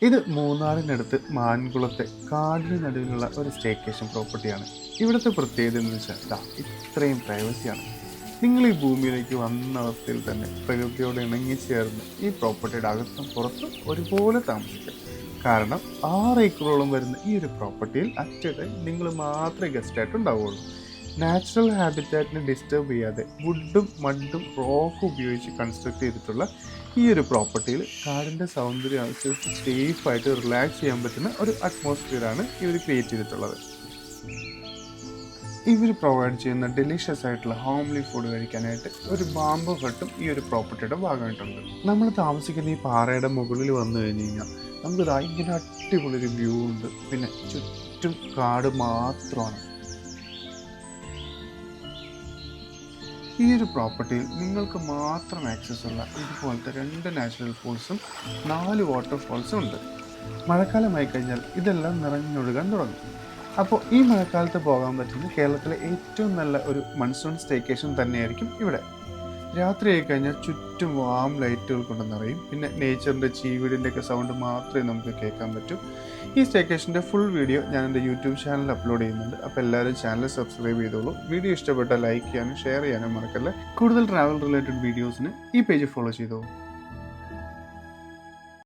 ഇത് മൂന്നാറിനടുത്ത് മാൻകുളത്തെ കാടിന് നടുവിലുള്ള ഒരു സ്റ്റേക്കേഷൻ പ്രോപ്പർട്ടിയാണ്. ഇവിടുത്തെ പ്രത്യേകത എന്ന് വെച്ചാൽ ഇത്രയും പ്രൈവസിയാണ്. നിങ്ങൾ ഈ ഭൂമിയിലേക്ക് വന്ന അവസ്ഥയിൽ തന്നെ പ്രകൃതിയോട് ഇണങ്ങിച്ചേർന്ന് ഈ പ്രോപ്പർട്ടിയുടെ അകത്തും പുറത്തും ഒരുപോലെ താമസിക്കാം. കാരണം 6 ഏക്കറോളം വരുന്ന ഈ ഒരു പ്രോപ്പർട്ടിയിൽ അറ്റ് നിങ്ങൾ മാത്രമേ ഗസ്റ്റായിട്ട് ഉണ്ടാവുകയുള്ളൂ. നാച്ചുറൽ ഹാബിറ്റാറ്റിനെ ഡിസ്റ്റർബ് ചെയ്യാതെ വുഡും മഡും റോക്കും ഉപയോഗിച്ച് കൺസ്ട്രക്ട് ചെയ്തിട്ടുള്ള ഈ ഒരു പ്രോപ്പർട്ടിയിൽ കാടിൻ്റെ സൗന്ദര്യം അനുസരിച്ച് സേഫായിട്ട് റിലാക്സ് ചെയ്യാൻ പറ്റുന്ന ഒരു അറ്റ്മോസ്ഫിയറാണ് ഇവർ ക്രിയേറ്റ് ചെയ്തിട്ടുള്ളത്. ഇവർ പ്രൊവൈഡ് ചെയ്യുന്ന ഡെലീഷ്യസ് ആയിട്ടുള്ള ഹോംലി ഫുഡ് കഴിക്കാനായിട്ട് ഒരു ബാംബു ഹട്ടും ഈ ഒരു പ്രോപ്പർട്ടിയുടെ ഭാഗമായിട്ടുണ്ട്. നമ്മൾ താമസിക്കുന്ന ഈ പാറയുടെ മുകളിൽ വന്നു കഴിഞ്ഞ് കഴിഞ്ഞാൽ നമുക്ക് ഇങ്ങനെ അടിപൊളി ഒരു വ്യൂ ഉണ്ട്. പിന്നെ ചുറ്റും കാട് മാത്രമാണ്. ഈ ഒരു പ്രോപ്പർട്ടിയിൽ നിങ്ങൾക്ക് മാത്രം ആക്സസ് ഉള്ള ഇതുപോലത്തെ 2 നാച്ചുറൽ പൂൾസും 4 വാട്ടർഫാൾസും ഉണ്ട്. മഴക്കാലമായി കഴിഞ്ഞാൽ ഇതെല്ലാം നിറഞ്ഞൊഴുകാൻ തുടങ്ങും. അപ്പോൾ ഈ മഴക്കാലത്ത് പോകാൻ പറ്റുന്ന കേരളത്തിലെ ഏറ്റവും നല്ല ഒരു മൺസൂൺ സ്റ്റേക്കേഷൻ തന്നെയായിരിക്കും ഇവിടെ. രാത്രിയായി കഴിഞ്ഞാൽ ചുറ്റും വാം ലൈറ്റുകൾ കൊണ്ട് നിറയും. പിന്നെ നേച്ചറിൻ്റെ ചീവീടിൻ്റെ ഒക്കെ സൗണ്ട് മാത്രമേ നമുക്ക് കേൾക്കാൻ പറ്റൂ. ഈ സ്റ്റേക്കേഷൻ്റെ ഫുൾ വീഡിയോ ഞാൻ എൻ്റെ യൂട്യൂബ് ചാനലിൽ അപ്ലോഡ് ചെയ്യുന്നുണ്ട്. അപ്പോൾ എല്ലാവരും ചാനൽ സബ്സ്ക്രൈബ് ചെയ്തോളൂ. വീഡിയോ ഇഷ്ടപ്പെട്ടാൽ ലൈക്ക് ചെയ്യാനും ഷെയർ ചെയ്യാനും മറക്കല്ലേ. കൂടുതൽ ട്രാവൽ റിലേറ്റഡ് വീഡിയോസിന് ഈ പേജ് ഫോളോ ചെയ്തോളൂ.